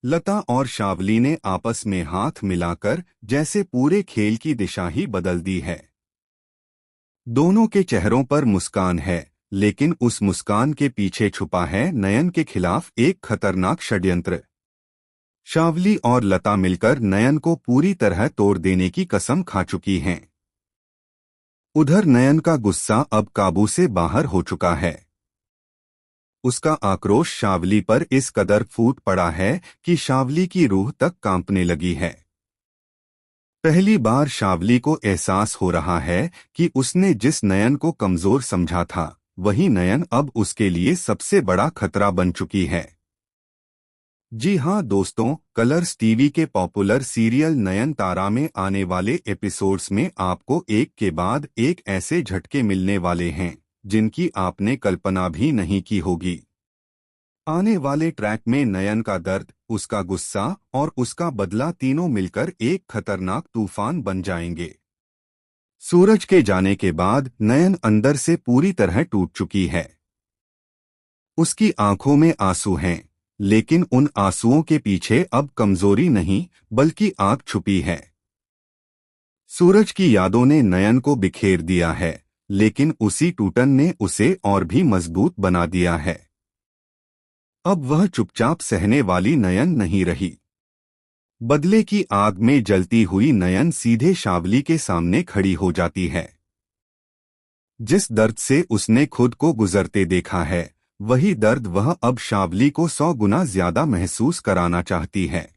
लता और शावली ने आपस में हाथ मिलाकर जैसे पूरे खेल की दिशा ही बदल दी है। दोनों के चेहरों पर मुस्कान है, लेकिन उस मुस्कान के पीछे छुपा है नयन के खिलाफ एक खतरनाक षड्यंत्र। शावली और लता मिलकर नयन को पूरी तरह तोड़ देने की कसम खा चुकी हैं। उधर नयन का गुस्सा अब काबू से बाहर हो चुका है। उसका आक्रोश शावली पर इस कदर फूट पड़ा है कि शावली की रूह तक कांपने लगी है। पहली बार शावली को एहसास हो रहा है कि उसने जिस नयन को कमजोर समझा था, वही नयन अब उसके लिए सबसे बड़ा खतरा बन चुकी है। जी हां दोस्तों, कलर्स टीवी के पॉपुलर सीरियल नयनतारा में आने वाले एपिसोड्स में आपको एक के बाद एक ऐसे झटके मिलने वाले हैं जिनकी आपने कल्पना भी नहीं की होगी। आने वाले ट्रैक में नयन का दर्द, उसका गुस्सा और उसका बदला तीनों मिलकर एक खतरनाक तूफान बन जाएंगे। सूरज के जाने के बाद नयन अंदर से पूरी तरह टूट चुकी है। उसकी आंखों में आंसू हैं, लेकिन उन आंसुओं के पीछे अब कमजोरी नहीं बल्कि आग छुपी है। सूरज की यादों ने नयन को बिखेर दिया है, लेकिन उसी टूटन ने उसे और भी मजबूत बना दिया है। अब वह चुपचाप सहने वाली नयन नहीं रही। बदले की आग में जलती हुई नयन सीधे शावली के सामने खड़ी हो जाती है। जिस दर्द से उसने खुद को गुजरते देखा है, वही दर्द वह अब शावली को 100 गुना ज्यादा महसूस कराना चाहती है।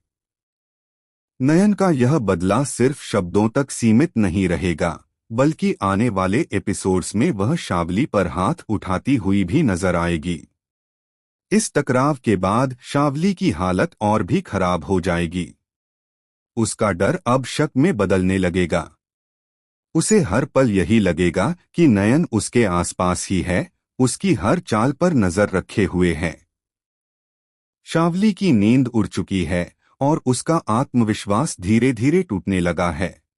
नयन का यह बदला सिर्फ शब्दों तक सीमित नहीं रहेगा, बल्कि आने वाले एपिसोड्स में वह शावली पर हाथ उठाती हुई भी नजर आएगी। इस टकराव के बाद शावली की हालत और भी खराब हो जाएगी। उसका डर अब शक में बदलने लगेगा। उसे हर पल यही लगेगा कि नयन उसके आसपास ही है, उसकी हर चाल पर नजर रखे हुए है। शावली की नींद उड़ चुकी है और उसका आत्मविश्वास धीरे धीरे टूटने लगा है।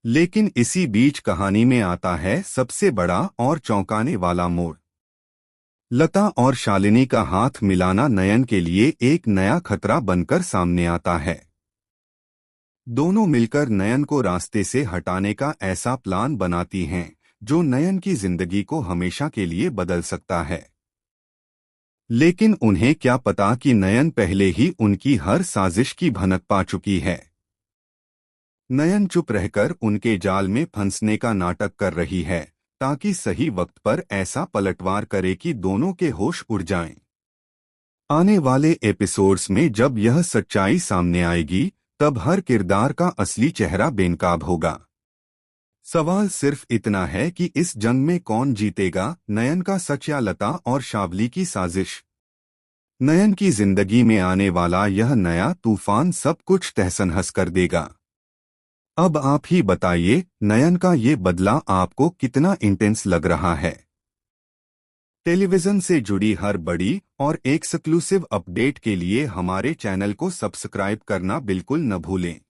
लेकिन इसी बीच कहानी में आता है सबसे बड़ा और चौंकाने वाला मोड़। लता और शालिनी का हाथ मिलाना नयन के लिए एक नया खतरा बनकर सामने आता है। दोनों मिलकर नयन को रास्ते से हटाने का ऐसा प्लान बनाती हैं जो नयन की जिंदगी को हमेशा के लिए बदल सकता है। लेकिन उन्हें क्या पता कि नयन पहले ही उनकी हर साजिश की भनक पा चुकी है। नयन चुप रहकर उनके जाल में फंसने का नाटक कर रही है, ताकि सही वक्त पर ऐसा पलटवार करे कि दोनों के होश उड़ जाएं। आने वाले एपिसोड्स में जब यह सच्चाई सामने आएगी, तब हर किरदार का असली चेहरा बेनकाब होगा। सवाल सिर्फ इतना है कि इस जंग में कौन जीतेगा, नयन का सच या लता और शावली की साजिश। नयन की जिंदगी में आने वाला यह नया तूफान सब कुछ तहस-नहस कर देगा। अब आप ही बताइए, नयन का ये बदला आपको कितना इंटेंस लग रहा है? टेलीविजन से जुड़ी हर बड़ी और एक्सक्लूसिव अपडेट के लिए हमारे चैनल को सब्सक्राइब करना बिल्कुल न भूलें।